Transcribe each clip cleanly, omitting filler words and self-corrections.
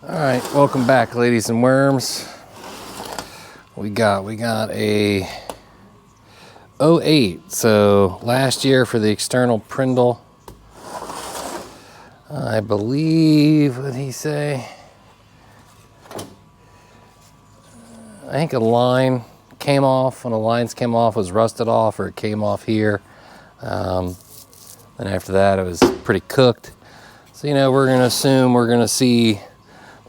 All right, welcome back, ladies and worms. We got a 08. So last year for the external prindle, I believe, what did he say? I think a line came off. One of the lines came off, was rusted off, or it came off here. And after that, it was pretty cooked. So, we're gonna assume we're gonna see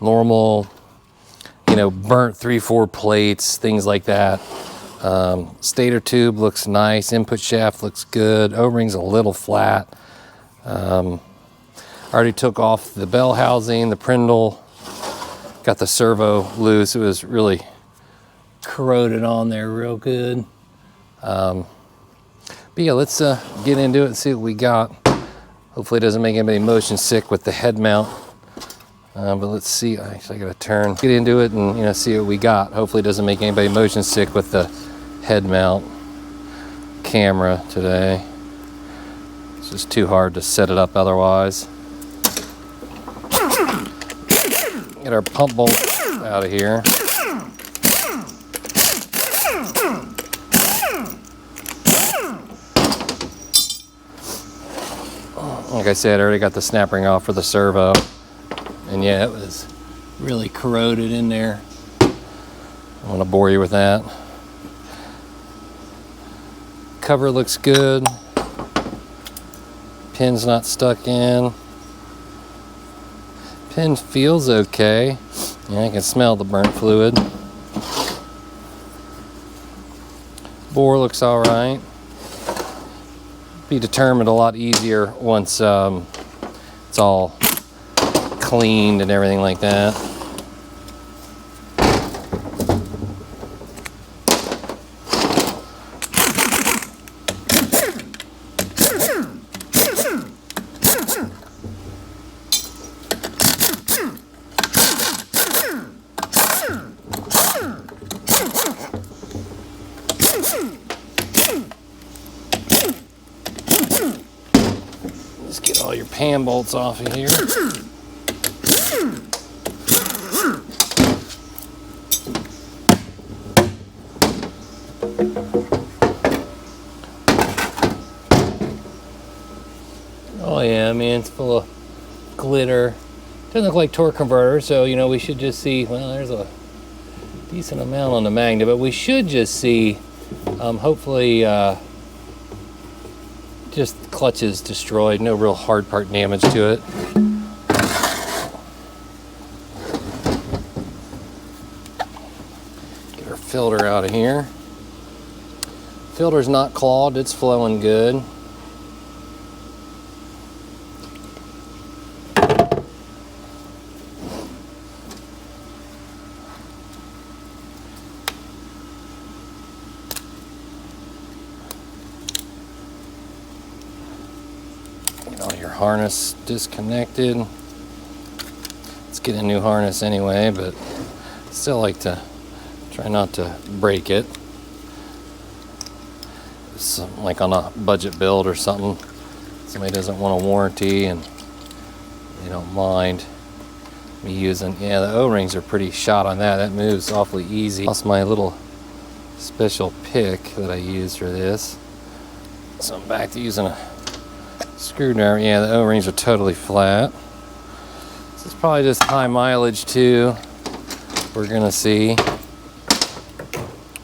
normal, burnt 3/4 plates, things like that. Stator tube looks nice. Input shaft looks good. O-ring's a little flat. Already took off the bell housing, the prindle. Got the servo loose. It was really corroded on there real good. But yeah, let's get into it and see what we got. Hopefully it doesn't make anybody motion sick with the head mount. But let's see. Actually, I gotta get into it and see what we got. Hopefully it doesn't make anybody motion sick with the head mount camera today. It's just too hard to set it up otherwise. Get our pump bolt out of here. Like I said, I already got the snap ring off for the servo. And yeah, it was really corroded in there. I don't want to bore you with that. Cover looks good. Pin's not stuck in. Pin feels okay. Yeah, I can smell the burnt fluid. Bore looks all right. Be determined a lot easier once it's all cleaned and everything like that. Just get all your pan bolts off of here. Oh yeah, I mean, it's full of glitter. Doesn't look like torque converter, so we should just see, well, there's a decent amount on the magnet, but we should just see, hopefully, just clutches destroyed, no real hard part damage to it. Get our filter out of here. Filter's not clogged, it's flowing good. All your harness disconnected. Let's get a new harness anyway, but still like to try not to break it. Something like on a budget build or something, somebody doesn't want a warranty and they don't mind me using, yeah, the O-rings are pretty shot on that. That moves awfully easy. Lost my little special pick that I use for this, so I'm back to using a screwdriver. Yeah, the O-rings are totally flat. This is probably just high mileage too. We're gonna see.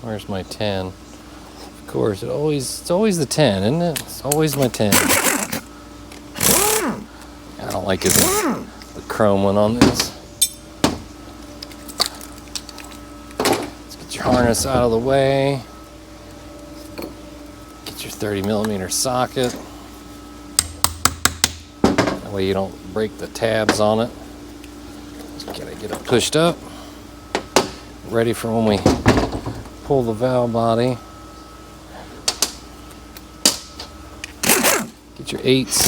Where's my 10? Of course, it's always the 10, isn't it? It's always my 10. I don't like the chrome one on this. Let's get your harness out of the way. Get your 30mm socket. That way you don't break the tabs on it. Just gotta get it pushed up. Ready for when we pull the valve body. Get your 8s.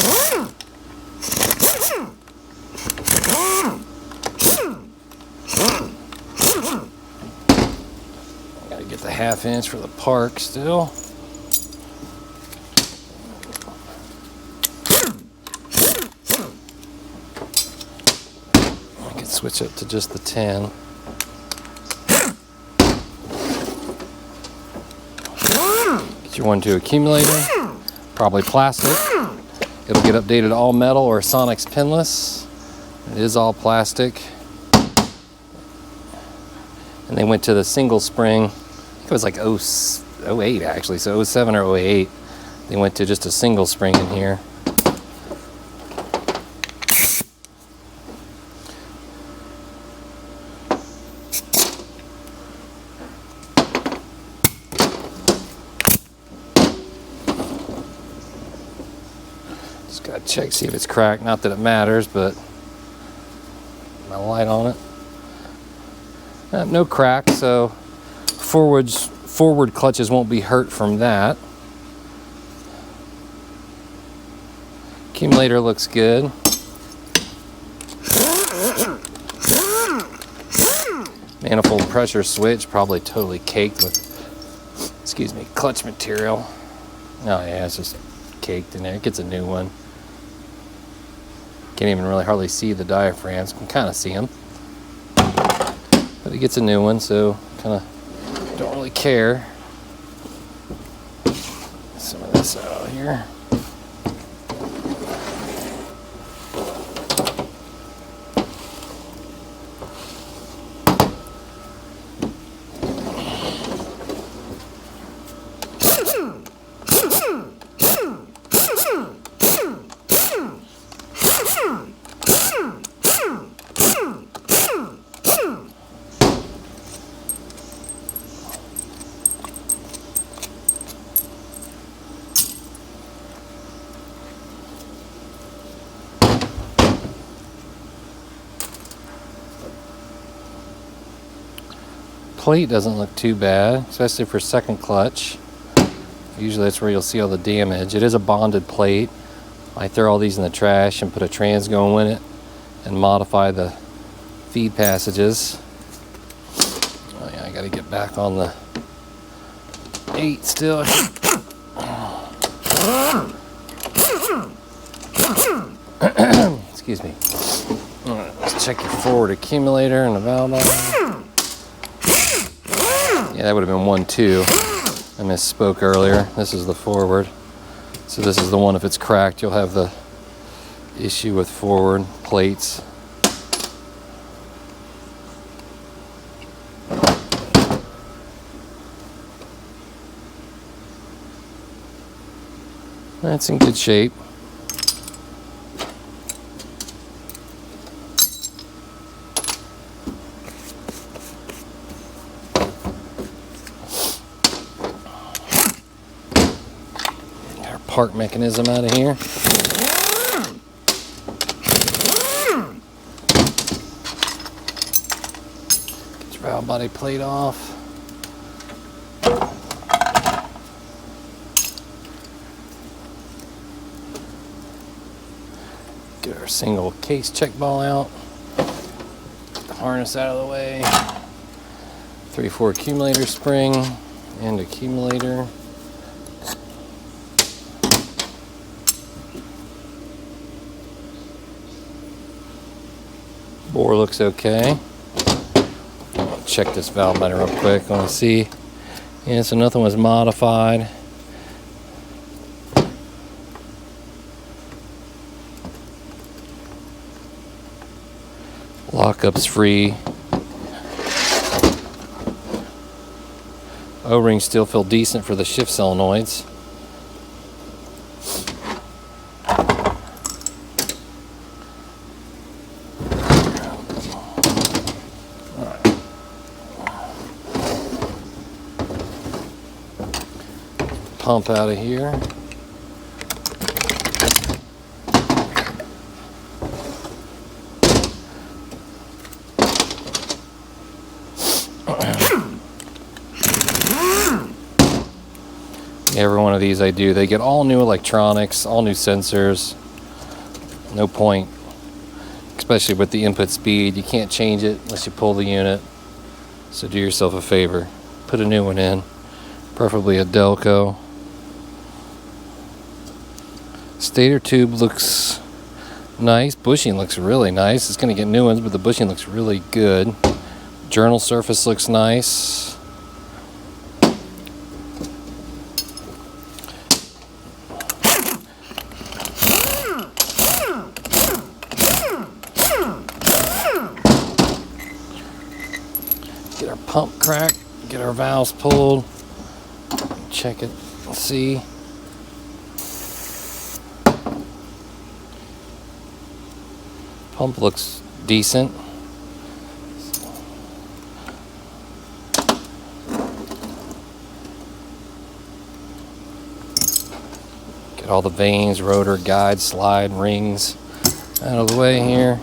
Gotta get the 1/2 inch for the park still. switch it to just the 10. Get your 1-2 accumulator, probably plastic. It'll get updated to all metal or Sonic's pinless. It is all plastic. And they went to the single spring. I think it was like 08 actually, so 07 or 08. They went to just a single spring in here. Just gotta check, see if it's cracked. Not that it matters, but my light on it. No crack, so forward clutches won't be hurt from that. Accumulator looks good. Manifold pressure switch probably totally caked with, excuse me, clutch material. Oh yeah, it's just caked in there. It gets a new one. Can't even really hardly see the diaphragms. Can kind of see them. But it gets a new one, so kind of don't really care. Get some of this out here. Plate doesn't look too bad, especially for second clutch. Usually that's where you'll see all the damage. It is a bonded plate. I throw all these in the trash and put a transgo in it and modify the feed passages. Oh yeah, I gotta get back on the 8 still. Excuse me. All right, let's check your forward accumulator and the valve bottom. Yeah, that would have been 1-2. I misspoke earlier. This is the forward. So this is the one, if it's cracked, you'll have the issue with forward plates. That's in good shape. Part mechanism out of here. Get your valve body plate off. Get our single case check ball out. Get the harness out of the way. 3/4 accumulator spring and accumulator. Bore looks okay. I'll check this valve body real quick. I want to see. Yeah, so nothing was modified. Lockup's free. O-rings still feel decent for the shift solenoids. Pump out of here. Every one of these I do, they get all new electronics, all new sensors. No point, especially with the input speed. You can't change it unless you pull the unit. So do yourself a favor, put a new one in, preferably a Delco. Stator tube looks nice. Bushing looks really nice. It's going to get new ones, but the bushing looks really good. Journal surface looks nice. Get our pump cracked, get our valves pulled, check it, see. Pump looks decent. Get all the vanes, rotor, guide, slide, rings out of the way here.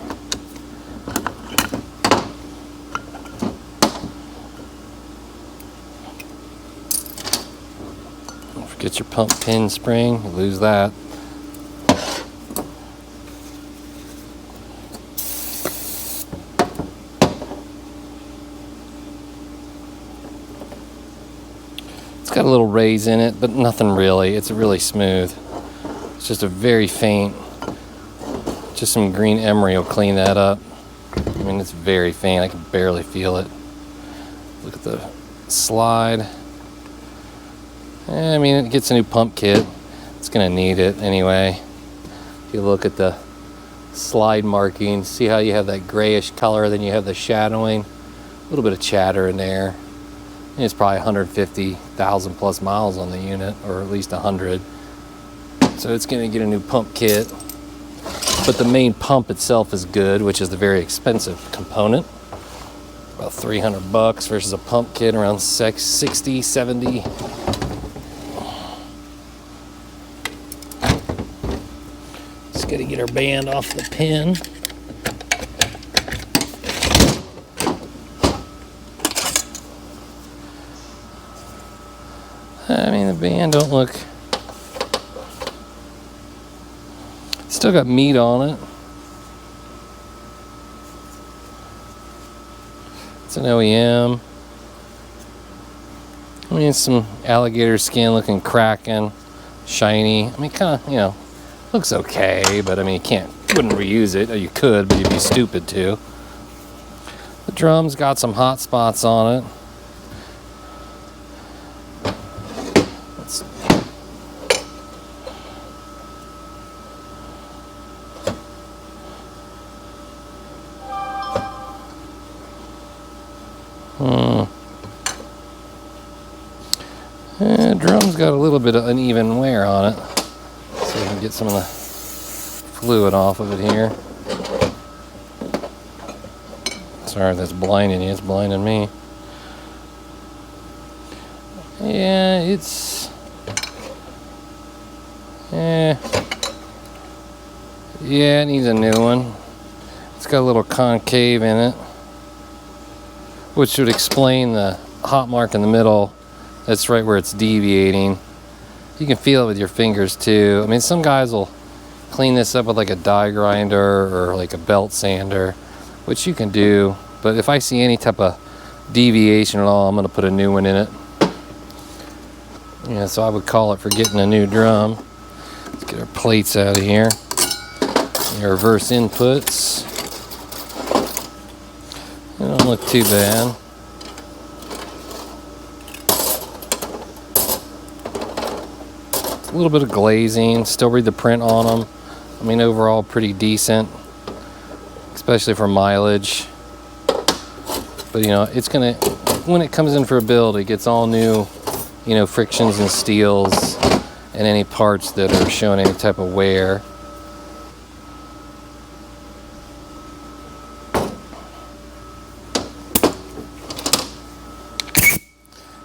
Don't forget your pump pin spring, you lose that. It's got a little raise in it, but nothing really. It's really smooth. It's just a very faint, just some green emery will clean that up. I mean, it's very faint. I can barely feel it. Look at the slide. I mean, it gets a new pump kit. It's gonna need it anyway. If you look at the slide markings, see how you have that grayish color, then you have the shadowing, a little bit of chatter in there. And it's probably 150,000 plus miles on the unit, or at least 100. So it's gonna get a new pump kit. But the main pump itself is good, which is the very expensive component. About $300 versus a pump kit around 60, 70. Just gotta get our band off the pin. I mean, the band don't look... Still got meat on it. It's an OEM. I mean, it's some alligator skin looking cracking, shiny. I mean, kind of, you know, looks okay, but I mean, you wouldn't reuse it. Or you could, but you'd be stupid to. The drum's got some hot spots on it. Drum's got a little bit of uneven wear on it, so we can get some of the fluid off of it here. Sorry if that's blinding you, it's blinding me. Yeah, it's... Yeah, it needs a new one. It's got a little concave in it, which would explain the hot mark in the middle. That's right where it's deviating. You can feel it with your fingers too. I mean, some guys will clean this up with like a die grinder or like a belt sander, which you can do. But if I see any type of deviation at all, I'm gonna put a new one in it. Yeah, so I would call it for getting a new drum. Let's get our plates out of here. Your reverse inputs. They don't look too bad. A little bit of glazing, still read the print on them. I mean, overall pretty decent, especially for mileage. But you know, it's gonna, when it comes in for a build, it gets all new, you know, frictions and steels and any parts that are showing any type of wear.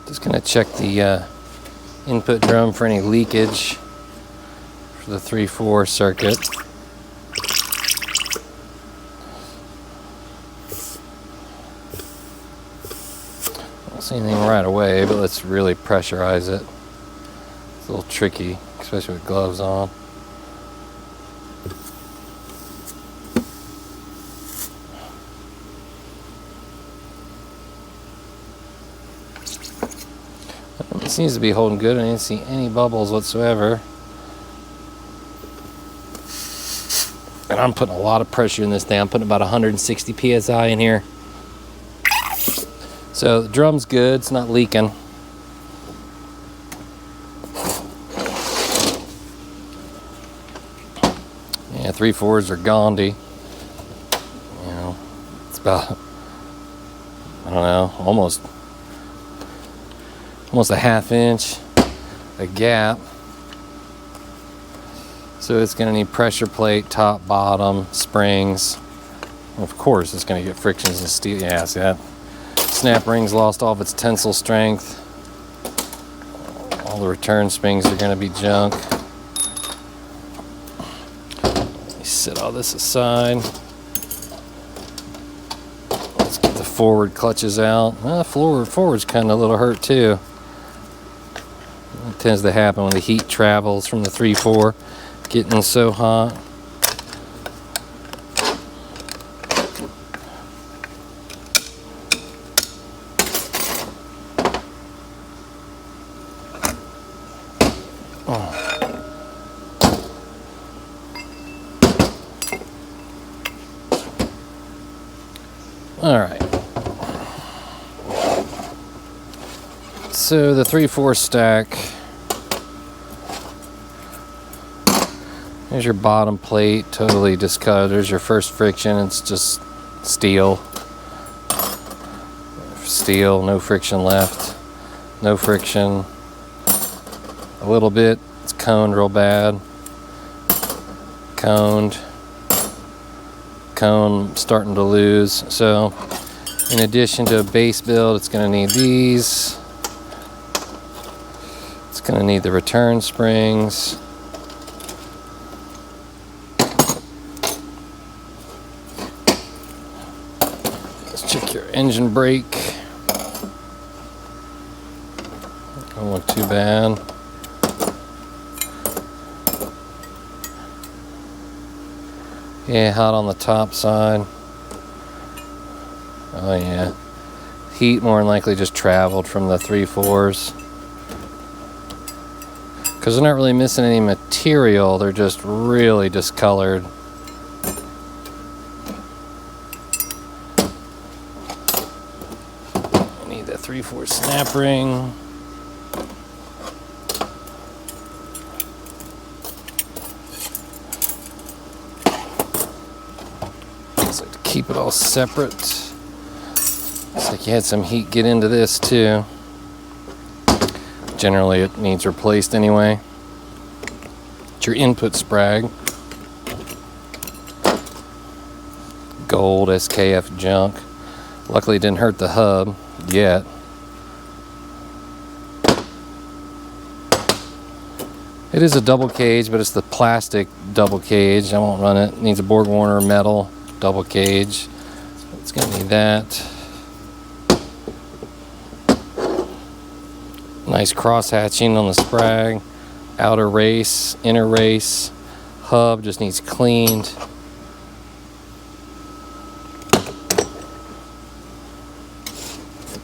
Just gonna check the input drum for any leakage for the 3/4 circuit. Don't see anything right away, but let's really pressurize it. It's a little tricky, especially with gloves on. It seems to be holding good. I didn't see any bubbles whatsoever. And Man, I'm putting a lot of pressure in this thing. I'm putting about 160 PSI in here. So the drum's good, it's not leaking. Yeah, 3/4s are Gandhi. You know, it's about, I don't know, almost a ½ inch, a gap. So it's going to need pressure plate, top, bottom, springs. Of course, it's going to get frictions and steel. Yeah, see that? Snap ring's lost all of its tensile strength. All the return springs are going to be junk. Let me set all this aside. Let's get the forward clutches out. Forward's kind of a little hurt too. It tends to happen when the heat travels from the 3/4. Getting so hot. All right. So the 3/4 stack. There's your bottom plate, totally discolored. There's your first friction. It's just steel. Steel, no friction left. No friction. A little bit. It's coned real bad. Coned. Cone starting to lose. So, in addition to a base build, it's going to need these. It's going to need the return springs. Check your engine brake. Don't look too bad. Yeah, hot on the top side. Oh yeah. Heat more than likely just traveled from the 3/4s. Because they're not really missing any material, they're just really discolored. Need that 3/4 snap ring. Keep it all separate. Looks like you had some heat get into this too. Generally it needs replaced anyway. It's your input sprag. Gold SKF junk. Luckily it didn't hurt the hub yet. It is a double cage, but it's the plastic double cage. I won't run it. It needs a Borg Warner metal double cage. It's gonna need that. Nice cross hatching on the sprag. Outer race, inner race. Hub just needs cleaned.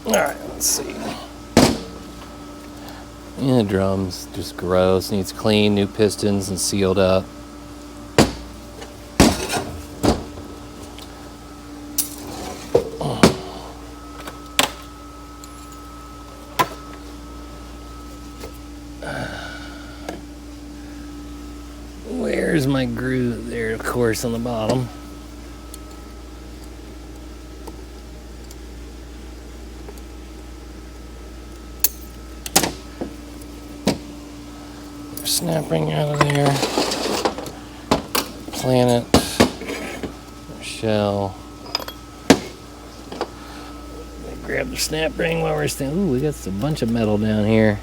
All right, let's see. And the drum's just gross. Needs clean, new pistons, and sealed up. Where's my groove? There, of course, on the bottom. Snap ring out of there. Planet. Shell. Grab the snap ring while we're standing. Ooh, we got a bunch of metal down here.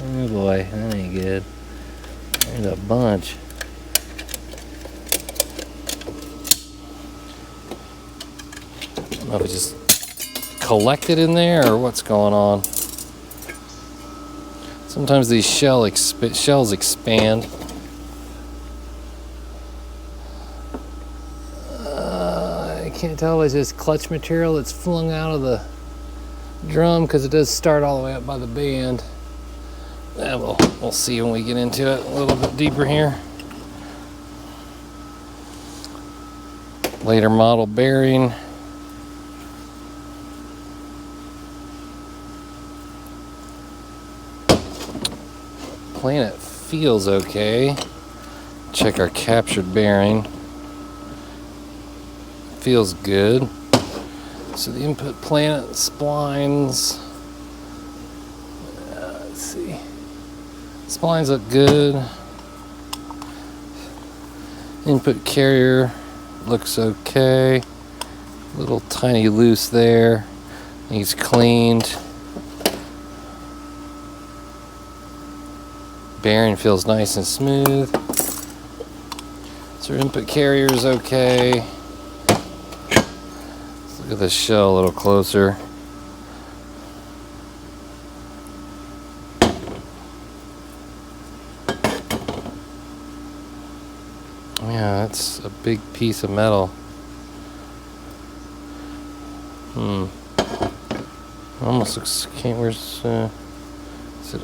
Oh boy, that ain't good. There's a bunch. I don't know if it just collected in there or what's going on. Sometimes these shells expand. I can't tell if it's just clutch material that's flung out of the drum because it does start all the way up by the band. We'll see when we get into it a little bit deeper here. Later model bearing. Planet feels okay. Check our captured bearing. Feels good. So the input planet splines. Let's see. Splines look good. Input carrier looks okay. Little tiny loose there. Needs cleaned. Bearing feels nice and smooth. So our input carrier is okay. Let's look at the shell a little closer. Yeah, that's a big piece of metal. Almost looks, where's, is it?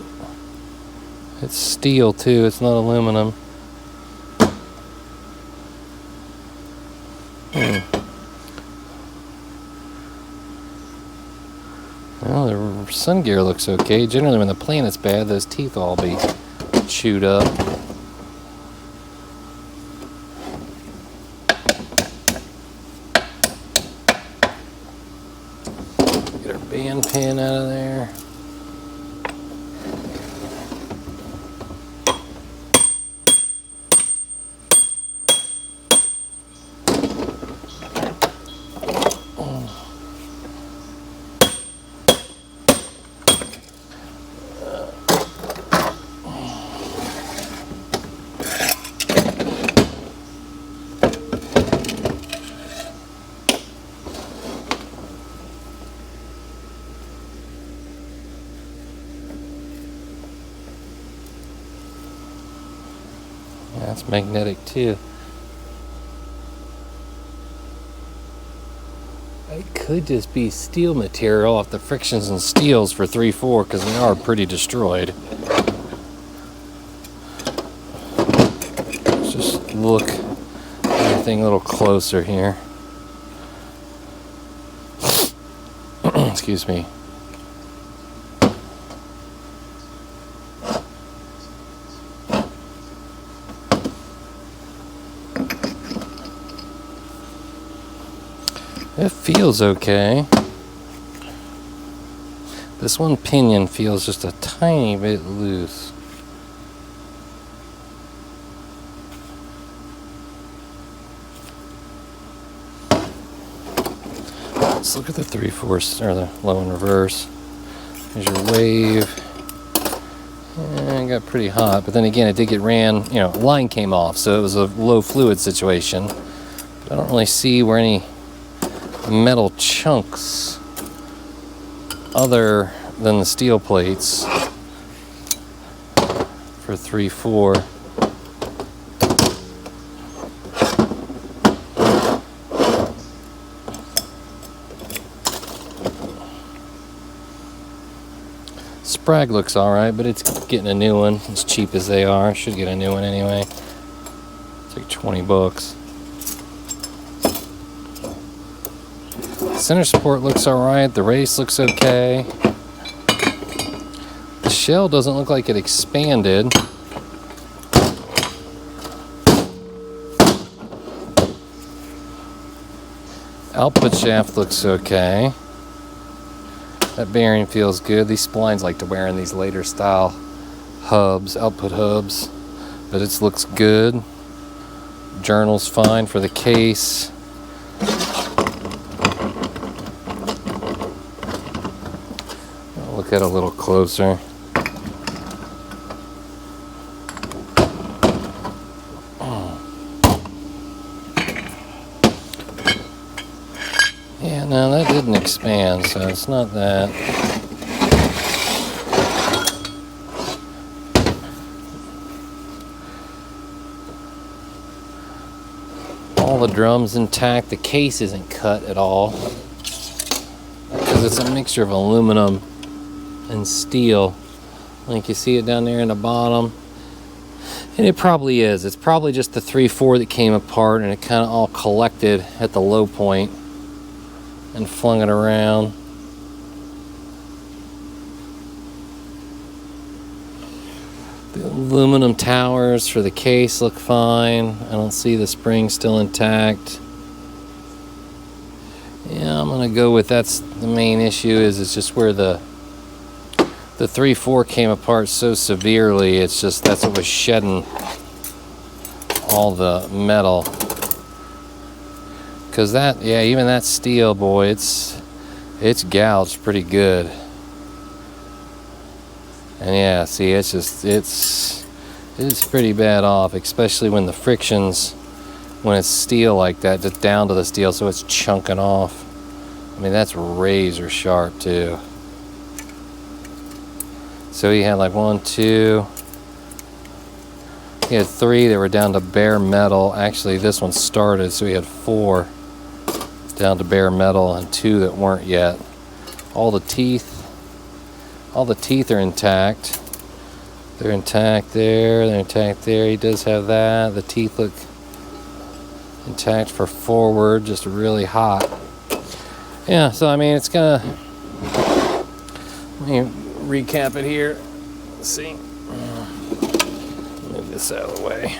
It's steel too, it's not aluminum. Well, the sun gear looks okay. Generally when the planet's bad, those teeth will all be chewed up. Get our band pin out of there. That's magnetic too. It could just be steel material off the frictions and steels for 3/4 because they are pretty destroyed. Let's just look at everything a little closer here. Excuse me. It feels okay. This one pinion feels just a tiny bit loose. Let's look at the 3/4 or the low and reverse. There's your wave. And it got pretty hot, but then again it did get ran, line came off, so it was a low fluid situation. But I don't really see where any metal chunks other than the steel plates for 3/4. Sprag looks alright, but it's getting a new one as cheap as they are. Should get a new one anyway. It's like 20 bucks. Center support looks alright, the race looks okay. The shell doesn't look like it expanded. Output shaft looks okay. That bearing feels good. These splines like to wear in these later style hubs, output hubs, but it looks good. Journal's fine for the case. Look at it a little closer. Yeah, no, that didn't expand, so it's not that. All the drums intact. The case isn't cut at all because it's a mixture of aluminum and steel. Like you see it down there in the bottom. And it probably is. It's probably just the 3/4 that came apart and it kind of all collected at the low point and flung it around. The aluminum towers for the case look fine. I don't see the spring still intact. Yeah, I'm gonna go with that's the main issue is it's just where the 3/4 came apart so severely. It's just that's what was shedding all the metal. Cause that, yeah, even that steel, boy, it's gouged pretty good. And yeah, see, it's pretty bad off, especially when the frictions, when it's steel like that, just down to the steel, so it's chunking off. I mean, that's razor sharp too. So he had like 1, 2, he had 3 that were down to bare metal. Actually, this one started, so he had 4 down to bare metal and 2 that weren't yet. All the teeth are intact. They're intact there, they're intact there. He does have that. The teeth look intact for forward, just really hot. Yeah, so I mean, it's gonna, let me recap it here. Let's see. Move this out of the way.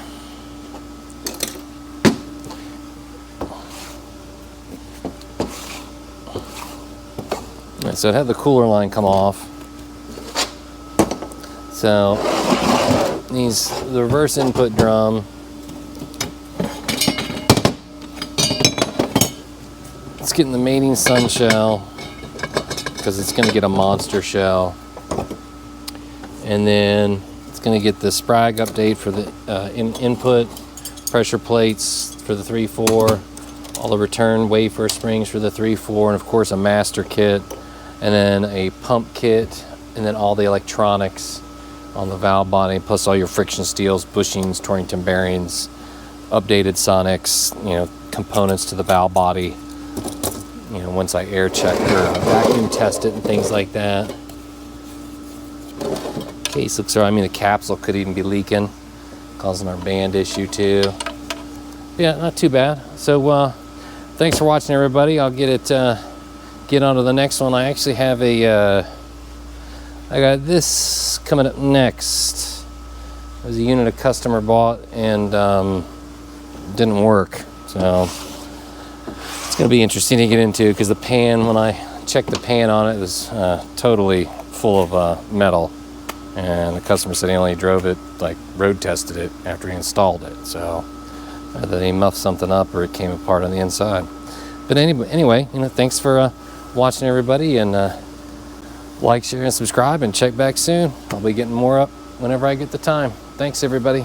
All right, so it had the cooler line come off. So the reverse input drum, it's getting the mating sun shell because it's going to get a monster shell, and then it's going to get the sprag update for the input pressure plates for the 3/4, all the return wafer springs for the 3/4, and of course a master kit, and then a pump kit, and then all the electronics on the valve body, plus all your friction steels, bushings, Torrington bearings, updated sonics, you know, components to the valve body, you know, once I air check or vacuum test it and things like that. Case looks alright. I mean, the capsule could even be leaking, causing our band issue too. Yeah, not too bad. So thanks for watching, everybody. I'll get on to the next one. I actually have I got this coming up next. It was a unit a customer bought and didn't work. So it's going to be interesting to get into because the pan, when I checked the pan on it, it was totally full of metal. And the customer said he only drove it, like road tested it after he installed it. So either he muffed something up or it came apart on the inside. But anyway, you know, thanks for watching, everybody, and like, share, and subscribe, and check back soon. I'll be getting more up whenever I get the time. Thanks, everybody.